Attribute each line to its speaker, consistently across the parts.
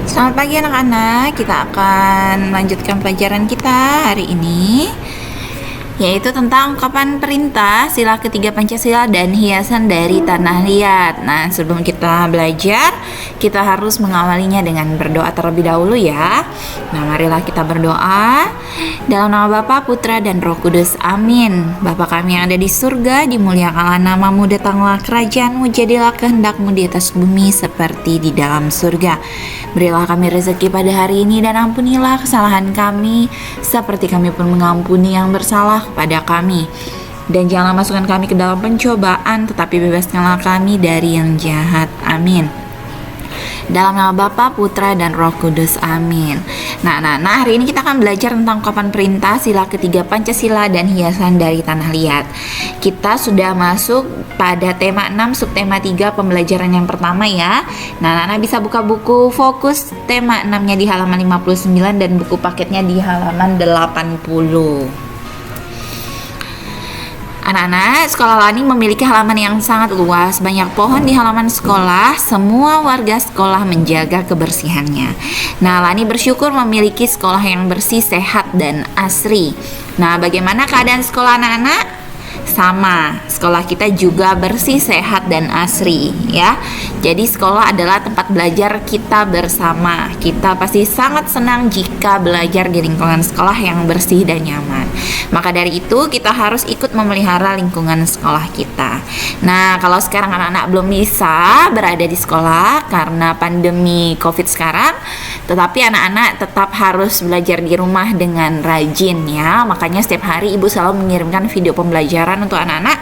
Speaker 1: Selamat pagi anak-anak, kita akan melanjutkan pelajaran kita hari ini, yaitu tentang ungkapan perintah, sila ketiga Pancasila dan hiasan dari tanah liat. Nah, sebelum kita belajar, kita harus mengawalinya dengan berdoa terlebih dahulu ya. Nah, marilah kita berdoa. Dalam nama Bapa, Putra, dan Roh Kudus, amin. Bapa kami yang ada di surga, dimuliakanlah namamu, datanglah kerajaanmu, jadilah kehendakmu di atas bumi seperti di dalam surga. Berilah kami rezeki pada hari ini dan ampunilah kesalahan kami seperti kami pun mengampuni yang bersalah kepada kami. Dan janganlah masukkan kami ke dalam pencobaan, tetapi bebaskanlah kami dari yang jahat. Amin. Dalam nama Bapa, Putra, dan Roh Kudus, amin. Nah, hari ini kita akan belajar tentang ungkapan perintah, sila ketiga Pancasila, dan hiasan dari tanah liat. Kita sudah masuk pada tema 6, subtema 3, pembelajaran yang pertama ya. Nah, Nana bisa buka buku fokus tema 6-nya di halaman 59 dan buku paketnya di halaman 80. Anak-anak, sekolah Lani memiliki halaman yang sangat luas, banyak pohon di halaman sekolah, semua warga sekolah menjaga kebersihannya. Nah, Lani bersyukur memiliki sekolah yang bersih, sehat, dan asri. Nah, bagaimana keadaan sekolah anak-anak? Sama, sekolah kita juga bersih, sehat, dan asri ya. Jadi sekolah adalah tempat belajar kita bersama. Kita pasti sangat senang jika belajar di lingkungan sekolah yang bersih dan nyaman. Maka dari itu kita harus ikut memelihara lingkungan sekolah kita. Nah, kalau sekarang anak-anak belum bisa berada di sekolah karena pandemi COVID sekarang, tetapi anak-anak tetap harus belajar di rumah dengan rajin ya. Makanya setiap hari ibu selalu mengirimkan video pembelajaran untuk anak-anak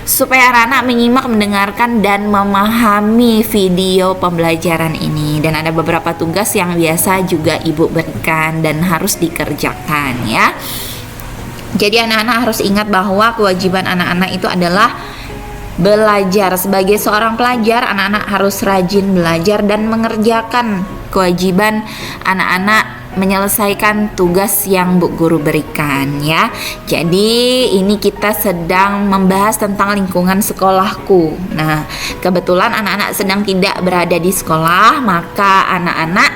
Speaker 1: supaya anak-anak menyimak, mendengarkan, dan memahami video pembelajaran ini. Dan ada beberapa tugas yang biasa juga ibu berikan dan harus dikerjakan ya. Jadi anak-anak harus ingat bahwa kewajiban anak-anak itu adalah belajar. Sebagai seorang pelajar, anak-anak harus rajin belajar dan mengerjakan kewajiban anak-anak menyelesaikan tugas yang Bu Guru berikan ya. Jadi ini kita sedang membahas tentang lingkungan sekolahku. Nah, kebetulan anak-anak sedang tidak berada di sekolah, maka anak-anak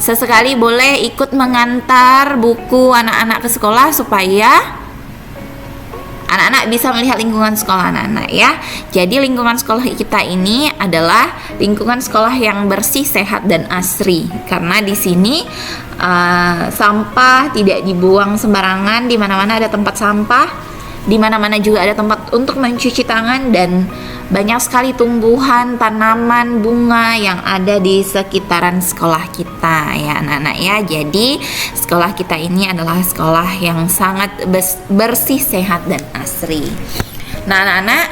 Speaker 1: sesekali boleh ikut mengantar buku anak-anak ke sekolah supaya anak-anak bisa melihat lingkungan sekolah anak-anak ya. Jadi lingkungan sekolah kita ini adalah lingkungan sekolah yang bersih, sehat, dan asri. Karena di sini sampah tidak dibuang sembarangan, di mana-mana ada tempat sampah, di mana-mana juga ada tempat untuk mencuci tangan, dan banyak sekali tumbuhan, tanaman, bunga yang ada di sekitaran sekolah kita ya anak-anak ya. Jadi sekolah kita ini adalah sekolah yang sangat bersih, sehat, dan asri. Nah anak-anak,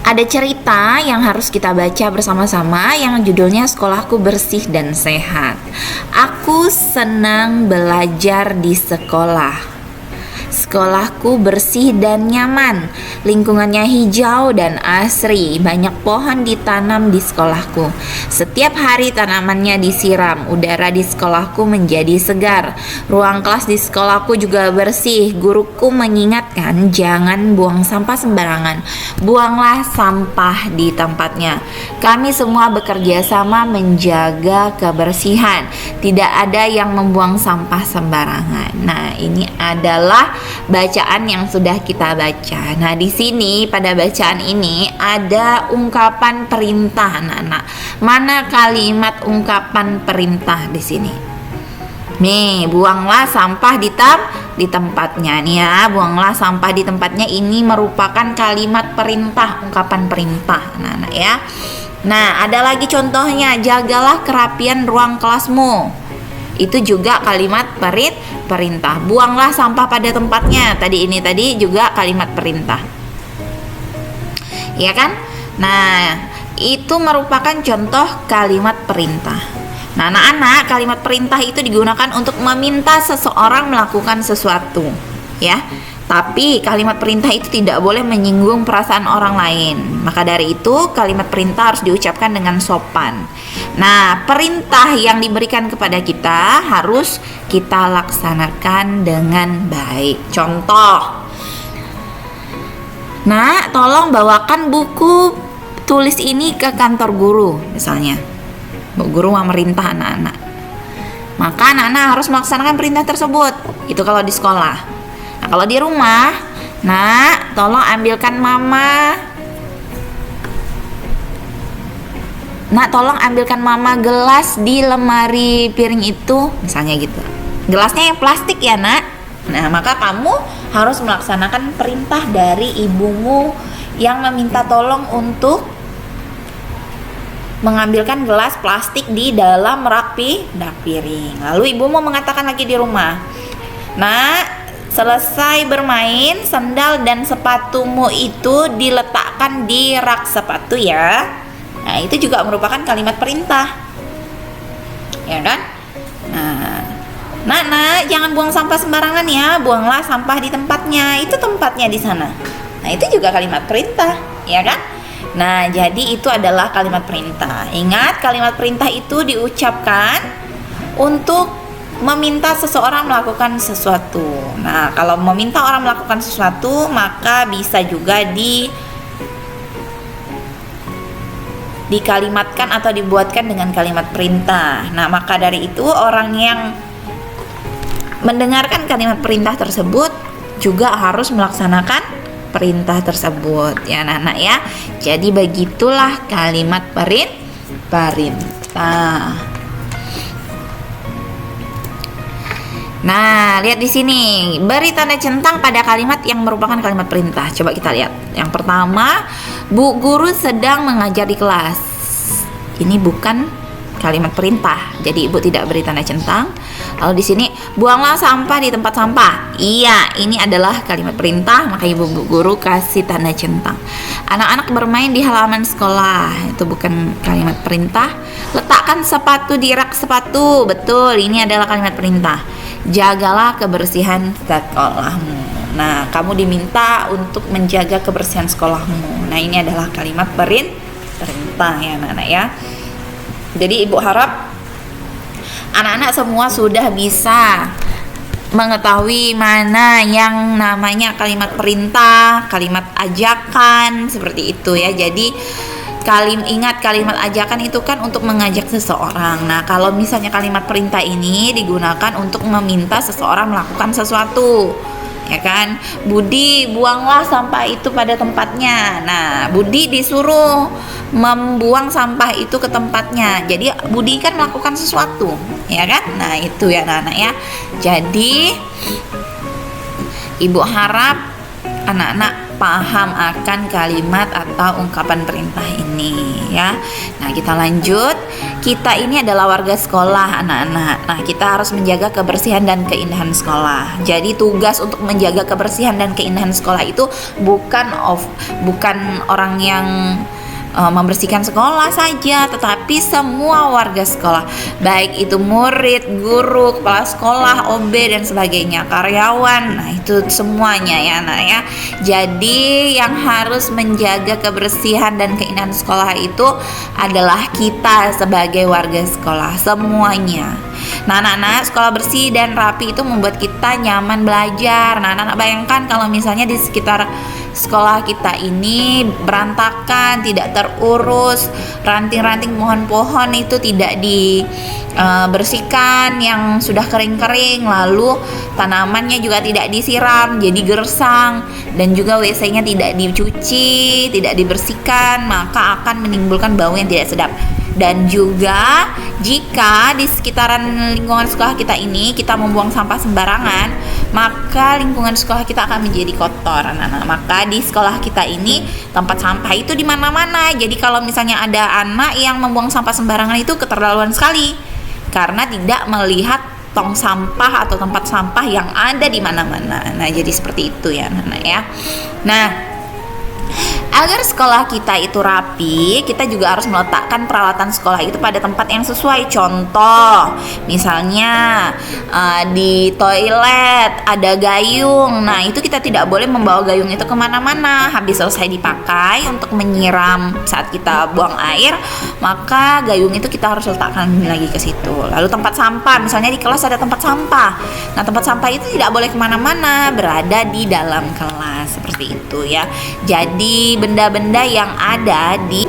Speaker 1: ada cerita yang harus kita baca bersama-sama yang judulnya Sekolahku Bersih dan Sehat. Aku senang belajar di sekolah. Sekolahku bersih dan nyaman, lingkungannya hijau dan asri, banyak pohon ditanam di sekolahku. Setiap hari tanamannya disiram, udara di sekolahku menjadi segar. Ruang kelas di sekolahku juga bersih. Guruku mengingatkan jangan buang sampah sembarangan, buanglah sampah di tempatnya. Kami semua bekerja sama menjaga kebersihan, tidak ada yang membuang sampah sembarangan. Nah, ini adalah bacaan yang sudah kita baca. Nah, di sini pada bacaan ini ada ungkapan perintah anak-anak. Mana kalimat ungkapan perintah di sini? Nih, buanglah sampah di tempatnya nih ya. Buanglah sampah di tempatnya ini merupakan kalimat perintah, ungkapan perintah anak-anak ya. Nah, ada lagi contohnya, jagalah kerapian ruang kelasmu. Itu juga kalimat perintah. Buanglah sampah pada tempatnya. Tadi juga kalimat perintah. Ya kan? Nah, itu merupakan contoh kalimat perintah. Nah, anak-anak, kalimat perintah itu digunakan untuk meminta seseorang melakukan sesuatu, ya. Tapi kalimat perintah itu tidak boleh menyinggung perasaan orang lain. Maka dari itu kalimat perintah harus diucapkan dengan sopan. Nah, perintah yang diberikan kepada kita harus kita laksanakan dengan baik. Contoh, tolong bawakan buku tulis ini ke kantor guru misalnya. Bu guru memerintah anak-anak. Maka anak-anak harus melaksanakan perintah tersebut. Itu kalau di sekolah. Nah, kalau di rumah, Nak, tolong ambilkan mama. Nak, tolong ambilkan mama gelas di lemari piring itu, misalnya gitu. Gelasnya yang plastik ya, Nak. Nah, maka kamu harus melaksanakan perintah dari ibumu yang meminta tolong untuk mengambilkan gelas plastik di dalam rak piring. Lalu ibumu mengatakan lagi di rumah, Nak, selesai bermain, sandal dan sepatumu itu diletakkan di rak sepatu ya. Nah, itu juga merupakan kalimat perintah, ya kan? Nak, jangan buang sampah sembarangan ya, buanglah sampah di tempatnya, itu tempatnya di sana. Nah, itu juga kalimat perintah, ya kan? Nah, jadi itu adalah kalimat perintah. Ingat, kalimat perintah itu diucapkan untuk meminta seseorang melakukan sesuatu. Nah, kalau meminta orang melakukan sesuatu, maka bisa juga dikalimatkan atau dibuatkan dengan kalimat perintah. Nah, maka dari itu orang yang mendengarkan kalimat perintah tersebut juga harus melaksanakan perintah tersebut ya anak-anak ya. Jadi begitulah kalimat perintah. Nah, lihat di sini, beri tanda centang pada kalimat yang merupakan kalimat perintah. Coba kita lihat. Yang pertama, Bu guru sedang mengajar di kelas. Ini bukan kalimat perintah, jadi ibu tidak beri tanda centang. Lalu di sini, buanglah sampah di tempat sampah. Iya, ini adalah kalimat perintah, maka ibu guru kasih tanda centang. Anak-anak bermain di halaman sekolah, itu bukan kalimat perintah. Letakkan sepatu di rak sepatu, betul, ini adalah kalimat perintah. Jagalah kebersihan sekolahmu. Nah, kamu diminta untuk menjaga kebersihan sekolahmu. Nah, ini adalah kalimat perintah ya anak-anak ya. Jadi ibu harap anak-anak semua sudah bisa mengetahui mana yang namanya kalimat perintah, kalimat ajakan, seperti itu ya. Jadi ingat kalimat ajakan itu kan untuk mengajak seseorang. Nah, kalau misalnya kalimat perintah ini digunakan untuk meminta seseorang melakukan sesuatu, ya kan? Budi, buanglah sampah itu pada tempatnya. Nah, Budi disuruh membuang sampah itu ke tempatnya. Jadi Budi kan melakukan sesuatu, ya kan? Nah, itu ya anak-anak ya. Jadi ibu harap anak-anak paham akan kalimat atau ungkapan perintah ini ya. Nah, kita lanjut. Kita ini adalah warga sekolah anak-anak. Nah, kita harus menjaga kebersihan dan keindahan sekolah. Jadi tugas untuk menjaga kebersihan dan keindahan sekolah itu bukan orang yang membersihkan sekolah saja, tetapi semua warga sekolah, baik itu murid, guru, kepala sekolah, OB dan sebagainya, karyawan. Nah, itu semuanya ya anak ya. Jadi yang harus menjaga kebersihan dan keindahan sekolah itu adalah kita sebagai warga sekolah semuanya. Nah, anak-anak, sekolah bersih dan rapi itu membuat kita nyaman belajar. Nah, anak-anak bayangkan kalau misalnya di sekitar sekolah kita ini berantakan, tidak terurus, ranting-ranting pohon-pohon itu tidak dibersihkan, yang sudah kering-kering, lalu tanamannya juga tidak disiram, jadi gersang, dan juga WC-nya tidak dicuci, tidak dibersihkan, maka akan menimbulkan bau yang tidak sedap. Dan juga jika di sekitaran lingkungan sekolah kita ini kita membuang sampah sembarangan, maka lingkungan sekolah kita akan menjadi kotor. Maka di sekolah kita ini tempat sampah itu di mana-mana. Jadi kalau misalnya ada anak yang membuang sampah sembarangan itu keterlaluan sekali, karena tidak melihat tong sampah atau tempat sampah yang ada di mana-mana. Nah, jadi seperti itu ya anak-anak ya. Nah, agar sekolah kita itu rapi, kita juga harus meletakkan peralatan sekolah itu pada tempat yang sesuai. Contoh, misalnya di toilet ada gayung. Nah, itu kita tidak boleh membawa gayung itu kemana-mana. Habis selesai dipakai untuk menyiram saat kita buang air, maka gayung itu kita harus letakkan lagi ke situ. Lalu tempat sampah, misalnya di kelas ada tempat sampah. Nah, tempat sampah itu tidak boleh kemana-mana, berada di dalam kelas, seperti itu ya. Jadi benda-benda yang ada di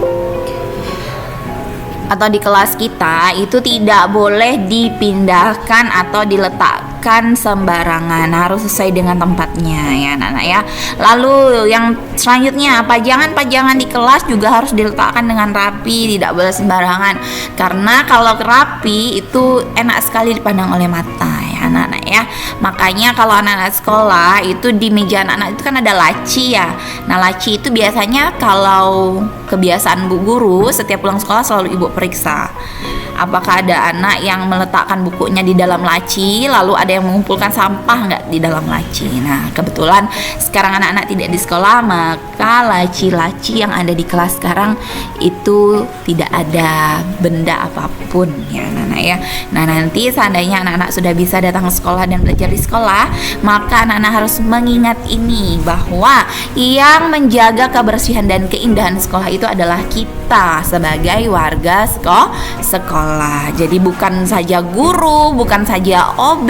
Speaker 1: atau di kelas kita itu tidak boleh dipindahkan atau diletakkan sembarangan, harus sesuai dengan tempatnya ya anak-anak ya. Lalu yang selanjutnya, pajangan-pajangan di kelas juga harus diletakkan dengan rapi, tidak boleh sembarangan, karena kalau rapi itu enak sekali dipandang oleh mata ya anak-anak ya. Makanya kalau anak-anak sekolah itu di meja anak-anak itu kan ada laci ya. Nah laci itu biasanya kalau kebiasaan bu guru setiap pulang sekolah selalu ibu periksa apakah ada anak yang meletakkan bukunya di dalam laci, lalu ada yang mengumpulkan sampah nggak di dalam laci. Nah kebetulan sekarang anak-anak tidak di sekolah, maka laci-laci yang ada di kelas sekarang itu tidak ada benda apapun ya anak-anak ya. Nah nanti seandainya anak-anak sudah bisa datang ke sekolah dan belajar di sekolah, maka anak-anak harus mengingat ini, bahwa yang menjaga kebersihan dan keindahan sekolah itu adalah kita sebagai warga sekolah. Jadi bukan saja guru, bukan saja OB,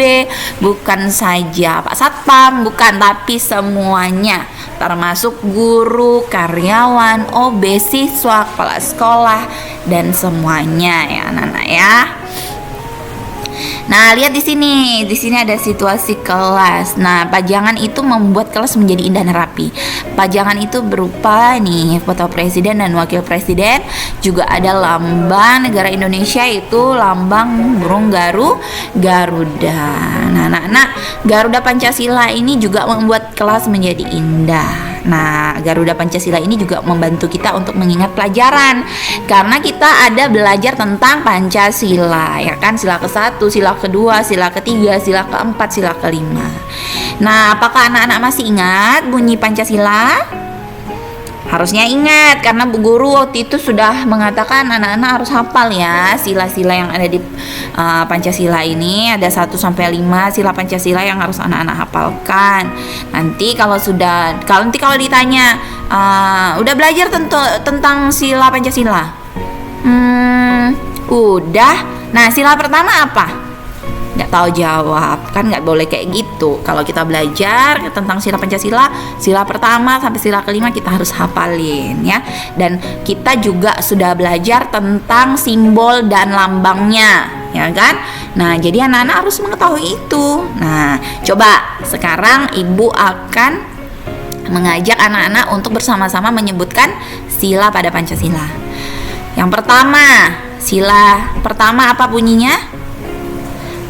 Speaker 1: bukan saja Pak Satpam, bukan, tapi semuanya, termasuk guru, karyawan, OB, siswa, kepala sekolah, dan semuanya ya anak-anak ya. Nah, lihat di sini ada situasi kelas. Nah, pajangan itu membuat kelas menjadi indah dan rapi. Pajangan itu berupa nih foto presiden dan wakil presiden, juga ada lambang negara Indonesia, itu lambang burung Garuda. Nah, anak-anak, Garuda Pancasila ini juga membuat kelas menjadi indah. Nah, Garuda Pancasila ini juga membantu kita untuk mengingat pelajaran, karena kita ada belajar tentang Pancasila ya kan, sila ke-1, sila ke-2, sila ke-3, sila ke-4, sila ke-5. Nah, apakah anak-anak masih ingat bunyi Pancasila? Harusnya ingat, karena bu guru waktu itu sudah mengatakan anak-anak harus hafal ya sila-sila yang ada di Pancasila ini. Ada 1-5 sila Pancasila yang harus anak-anak hafalkan. Nanti kalau ditanya udah belajar tentang sila Pancasila? Udah. Nah, sila pertama apa? Nggak tahu jawab, kan nggak boleh kayak gitu. Kalau kita belajar tentang sila Pancasila, sila pertama sampai sila ke-5 kita harus hafalin ya. Dan kita juga sudah belajar tentang simbol dan lambangnya ya kan. Nah jadi anak-anak harus mengetahui itu. Nah coba sekarang ibu akan mengajak anak-anak untuk bersama-sama menyebutkan sila pada Pancasila. Yang pertama, sila pertama apa bunyinya?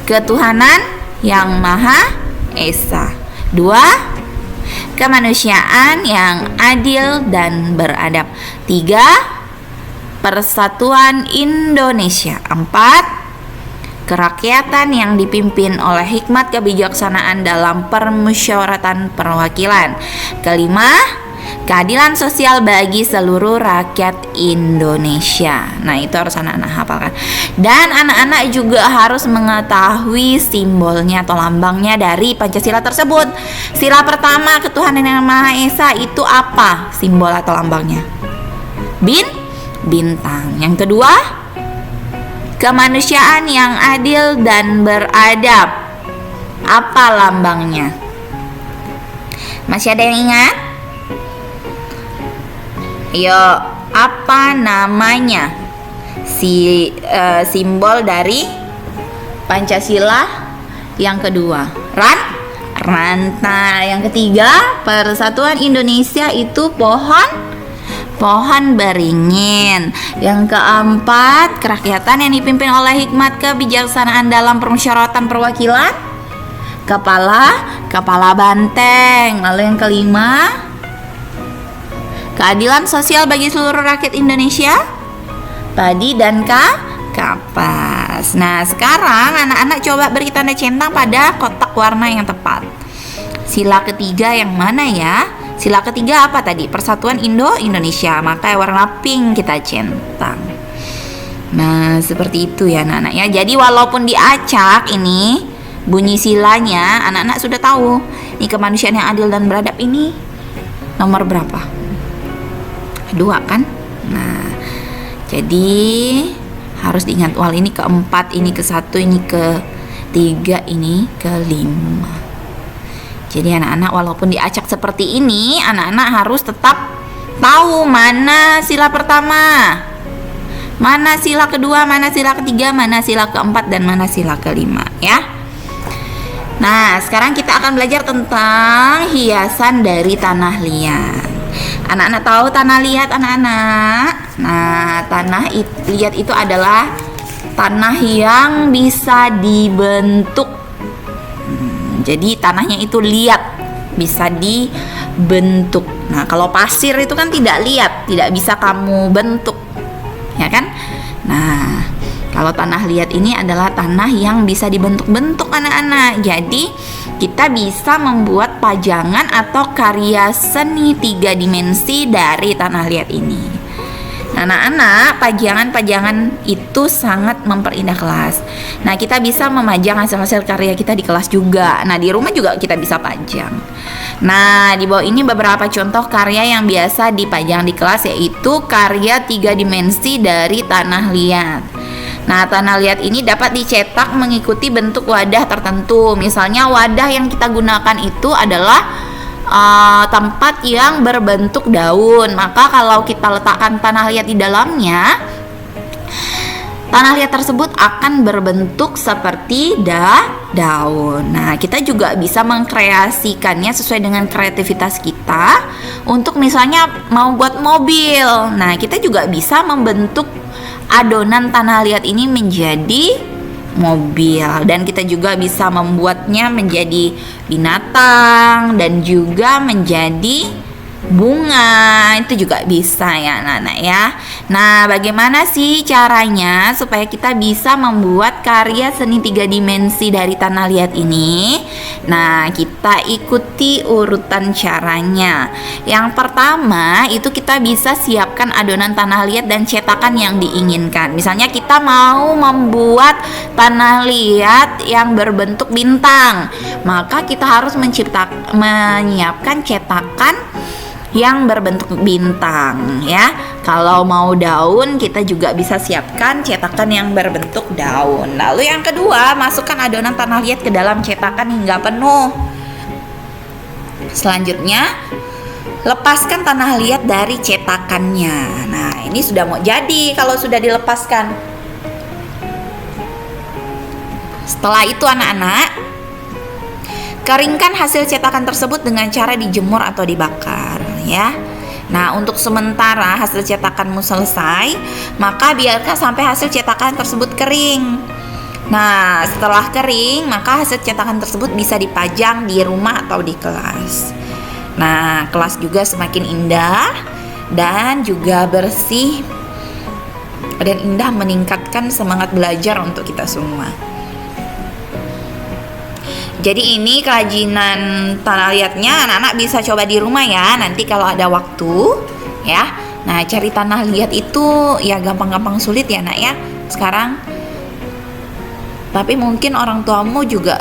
Speaker 1: Ketuhanan yang Maha Esa. 2. Kemanusiaan yang adil dan beradab. 3. Persatuan Indonesia. 4. Kerakyatan yang dipimpin oleh hikmat kebijaksanaan dalam permusyawaratan perwakilan. 5. Keadilan sosial bagi seluruh rakyat Indonesia. Nah itu harus anak-anak hafalkan. Dan anak-anak juga harus mengetahui simbolnya atau lambangnya dari Pancasila tersebut. Sila pertama, ketuhanan yang Maha Esa, itu apa simbol atau lambangnya? Bintang. Yang kedua, kemanusiaan yang adil dan beradab, apa lambangnya? Masih ada yang ingat? Yo, apa namanya simbol dari Pancasila yang kedua? Rantai. Yang ketiga, Persatuan Indonesia itu pohon beringin. Yang keempat, kerakyatan yang dipimpin oleh hikmat kebijaksanaan dalam permusyawaratan perwakilan, kepala banteng. Lalu yang kelima, keadilan sosial bagi seluruh rakyat Indonesia, padi dan kapas. Nah sekarang anak-anak coba beri tanda centang pada kotak warna yang tepat. Sila ketiga yang mana ya? Sila ketiga apa tadi? Persatuan Indonesia, maka warna pink kita centang. Nah seperti itu ya anak-anak ya. Jadi walaupun diacak ini bunyi silanya, anak-anak sudah tahu ini kemanusiaan yang adil dan beradab ini nomor berapa? 2 kan? Nah jadi harus diingat, wal ini ke-4, ini ke-1, ini ke-3, ini ke-5. Jadi anak-anak walaupun diacak seperti ini, anak-anak harus tetap tahu mana sila pertama, mana sila kedua, mana sila ketiga, mana sila keempat, dan mana sila kelima ya. Nah, sekarang kita akan belajar tentang hiasan dari tanah liat. Anak-anak tahu tanah liat, anak-anak? Nah, tanah liat itu adalah tanah yang bisa dibentuk. Jadi tanahnya itu liat, bisa dibentuk. Nah, kalau pasir itu kan tidak liat, tidak bisa kamu bentuk, ya kan? Nah, kalau tanah liat ini adalah tanah yang bisa dibentuk-bentuk, anak-anak. Jadi kita bisa membuat pajangan atau karya seni 3 dimensi dari tanah liat ini. Nah, anak-anak, pajangan-pajangan itu sangat memperindah kelas. Nah, kita bisa memajang hasil-hasil karya kita di kelas juga. Nah, di rumah juga kita bisa pajang. Nah, di bawah ini beberapa contoh karya yang biasa dipajang di kelas, yaitu karya 3 dimensi dari tanah liat. Nah, tanah liat ini dapat dicetak mengikuti bentuk wadah tertentu. Misalnya wadah yang kita gunakan itu adalah tempat yang berbentuk daun. Maka kalau kita letakkan tanah liat di dalamnya, tanah liat tersebut akan berbentuk seperti daun. Nah, kita juga bisa mengkreasikannya sesuai dengan kreativitas kita. Untuk misalnya mau buat mobil, nah kita juga bisa membentuk adonan tanah liat ini menjadi mobil, dan kita juga bisa membuatnya menjadi binatang dan juga menjadi bunga, itu juga bisa ya anak-anak ya. Nah, bagaimana sih caranya supaya kita bisa membuat karya seni 3 dimensi dari tanah liat ini? Nah, kita ikuti urutan caranya. Yang pertama itu kita bisa siapkan adonan tanah liat dan cetakan yang diinginkan. Misalnya kita mau membuat tanah liat yang berbentuk bintang, maka kita harus menyiapkan cetakan yang berbentuk bintang ya. Kalau mau daun, kita juga bisa siapkan cetakan yang berbentuk daun. Lalu yang kedua, masukkan adonan tanah liat ke dalam cetakan hingga penuh. Selanjutnya, lepaskan tanah liat dari cetakannya. Nah, ini sudah mau jadi kalau sudah dilepaskan. Setelah itu anak-anak, keringkan hasil cetakan tersebut dengan cara dijemur atau dibakar ya. Nah, untuk sementara hasil cetakanmu selesai, maka biarkan sampai hasil cetakan tersebut kering. Nah, setelah kering, maka hasil cetakan tersebut bisa dipajang di rumah atau di kelas. Nah, kelas juga semakin indah dan juga bersih dan indah, meningkatkan semangat belajar untuk kita semua. Jadi ini kerajinan tanah liatnya anak-anak bisa coba di rumah ya, nanti kalau ada waktu ya. Nah, cari tanah liat itu ya gampang-gampang sulit ya nak ya sekarang. Tapi mungkin orang tuamu juga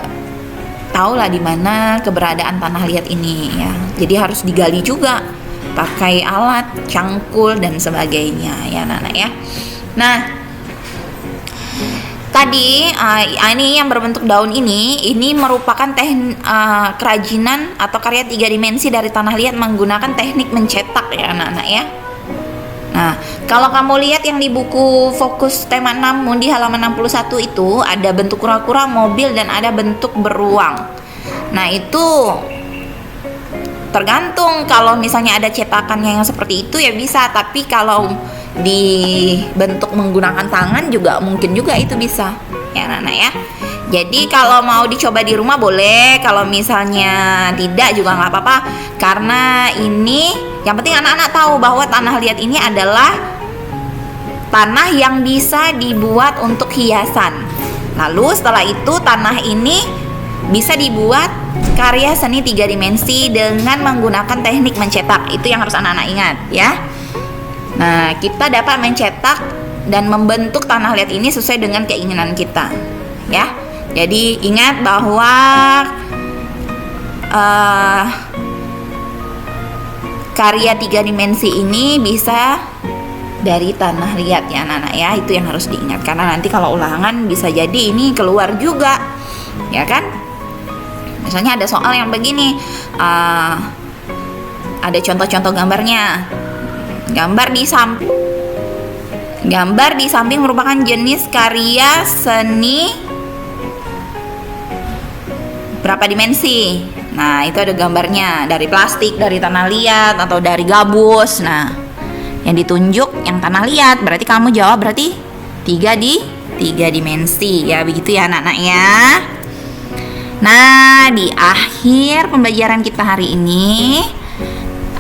Speaker 1: tahu lah di mana keberadaan tanah liat ini ya. Jadi harus digali juga, pakai alat, cangkul dan sebagainya ya anak-anak ya. Nah, tadi ini yang berbentuk daun ini merupakan kerajinan atau karya 3 dimensi dari tanah liat menggunakan teknik mencetak ya anak-anak ya. Nah, kalau kamu lihat yang di buku Fokus Tema 6 di halaman 61 itu ada bentuk kura-kura, mobil, dan ada bentuk beruang. Nah, itu tergantung, kalau misalnya ada cetakannya yang seperti itu ya bisa, tapi kalau dibentuk menggunakan tangan juga mungkin juga itu bisa ya anak-anak ya. Jadi kalau mau dicoba di rumah boleh, kalau misalnya tidak juga nggak apa-apa, karena ini yang penting anak-anak tahu bahwa tanah liat ini adalah tanah yang bisa dibuat untuk hiasan. Lalu setelah itu tanah ini bisa dibuat karya seni 3 dimensi dengan menggunakan teknik mencetak. Itu yang harus anak-anak ingat ya. Nah, kita dapat mencetak dan membentuk tanah liat ini sesuai dengan keinginan kita ya. Jadi ingat bahwa karya 3 dimensi ini bisa dari tanah liat ya anak-anak ya. Itu yang harus diingat, karena nanti kalau ulangan bisa jadi ini keluar juga ya kan. Misalnya ada soal yang begini, ada contoh-contoh gambarnya. Gambar di samping Gambar di samping merupakan jenis karya seni berapa dimensi. Nah, itu ada gambarnya dari plastik, dari tanah liat, atau dari gabus. Nah, yang ditunjuk yang tanah liat, berarti kamu jawab berarti 3 dimensi ya, begitu ya anak-anak ya. Nah, di akhir pembelajaran kita hari ini,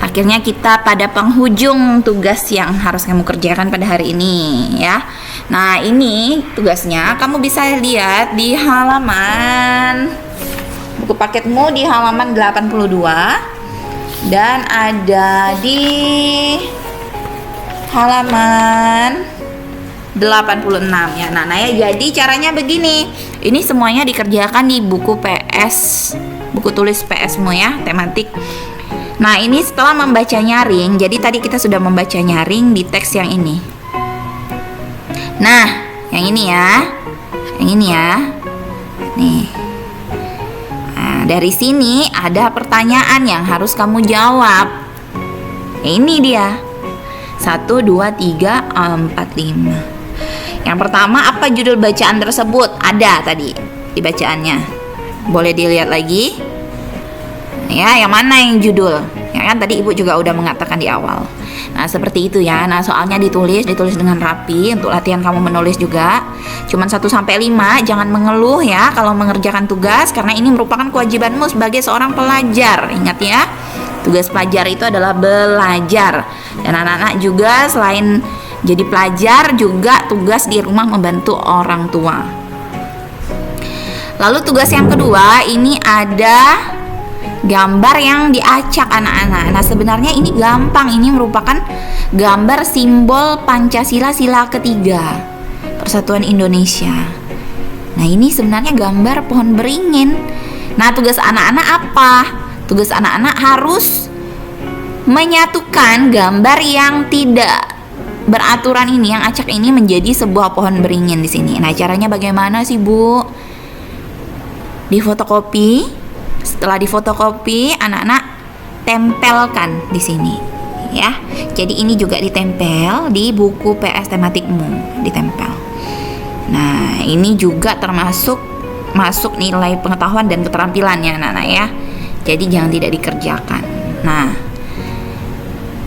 Speaker 1: akhirnya kita pada penghujung tugas yang harus kamu kerjakan pada hari ini ya. Nah, ini tugasnya kamu bisa lihat di halaman buku paketmu di halaman 82 dan ada di halaman 86 ya. Nah, ya, jadi caranya begini. Ini semuanya dikerjakan di buku PS, buku tulis PS-mu ya, tematik. Nah, ini setelah membaca nyaring, jadi tadi kita sudah membaca nyaring di teks yang ini. Nah, yang ini ya. Yang ini ya. Nih. Nah, dari sini ada pertanyaan yang harus kamu jawab. Ini dia. 1, 2, 3, 4, 5. Yang pertama, apa judul bacaan tersebut? Ada tadi di bacaannya. Boleh dilihat lagi. Ya, yang mana yang judul? Ya kan tadi Ibu juga udah mengatakan di awal. Nah, seperti itu ya. Nah, soalnya ditulis dengan rapi untuk latihan kamu menulis juga. Cuman 1 sampai 5, jangan mengeluh ya kalau mengerjakan tugas karena ini merupakan kewajibanmu sebagai seorang pelajar. Ingat ya. Tugas pelajar itu adalah belajar. Dan anak-anak juga selain jadi pelajar juga tugas di rumah membantu orang tua. Lalu tugas yang kedua, ini ada gambar yang diacak anak-anak. Nah, sebenarnya ini gampang. Ini merupakan gambar simbol Pancasila sila ketiga Persatuan Indonesia. Nah, ini sebenarnya gambar pohon beringin. Nah, tugas anak-anak apa? Tugas anak-anak harus menyatukan gambar yang tidak beraturan ini, yang acak ini menjadi sebuah pohon beringin di sini. Nah, caranya bagaimana sih, Bu? Difotokopi. Setelah difotokopi, anak-anak tempelkan di sini, ya. Jadi ini juga ditempel di buku PS tematikmu, ditempel. Nah, ini juga termasuk masuk nilai pengetahuan dan keterampilannya, anak-anak ya. Jadi jangan tidak dikerjakan. Nah,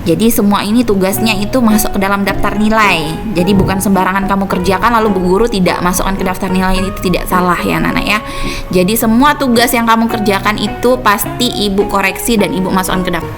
Speaker 1: jadi semua ini tugasnya itu masuk ke dalam daftar nilai. Jadi bukan sembarangan kamu kerjakan lalu bu guru tidak masukkan ke daftar nilai, itu tidak salah ya anak-anak ya. Jadi semua tugas yang kamu kerjakan itu pasti Ibu koreksi dan Ibu masukkan ke daftar.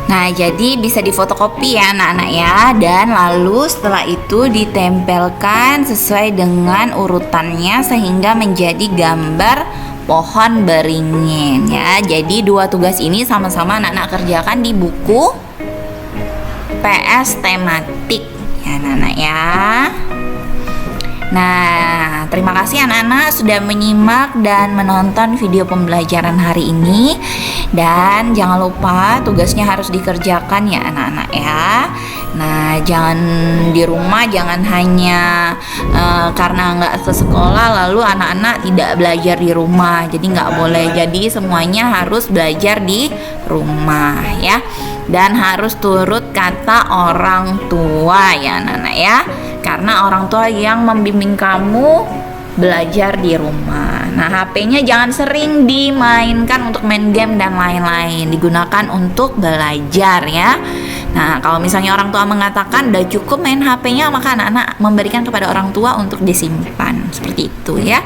Speaker 1: Nah, jadi bisa difotokopi ya anak-anak ya. Dan lalu setelah itu ditempelkan sesuai dengan urutannya sehingga menjadi gambar pohon beringin ya. Jadi dua tugas ini sama-sama anak-anak kerjakan di buku PS tematik ya anak-anak ya. Nah, terima kasih anak-anak sudah menyimak dan menonton video pembelajaran hari ini. Dan jangan lupa tugasnya harus dikerjakan ya anak-anak ya. Nah, jangan di rumah, jangan hanya karena nggak ke sekolah lalu anak-anak tidak belajar di rumah. Jadi nggak boleh. Jadi semuanya harus belajar di rumah ya. Dan harus turut kata orang tua ya anak-anak ya. Karena orang tua yang membimbing kamu belajar di rumah. Nah, HP-nya jangan sering dimainkan untuk main game dan lain-lain. Digunakan untuk belajar ya. Nah, kalau misalnya orang tua mengatakan udah cukup main HP-nya, maka anak-anak memberikan kepada orang tua untuk disimpan. Seperti itu ya.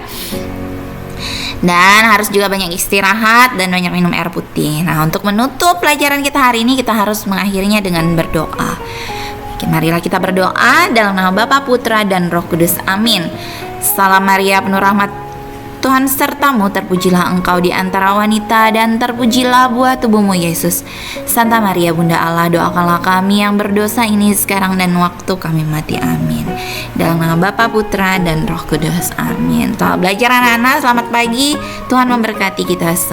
Speaker 1: Dan harus juga banyak istirahat dan banyak minum air putih. Nah, untuk menutup pelajaran kita hari ini, kita harus mengakhirinya dengan berdoa. Oke, marilah kita berdoa dalam nama Bapa, Putra, dan Roh Kudus. Amin. Salam Maria, penuh rahmat Tuhan sertamu, terpujilah engkau di antara wanita dan terpujilah buah tubuhmu Yesus. Santa Maria Bunda Allah, doakanlah kami yang berdosa ini sekarang dan waktu kami mati. Amin. Dalam nama Bapa, Putra, dan Roh Kudus. Amin. Selamat belajar anak-anak, selamat pagi. Tuhan memberkati kita semua.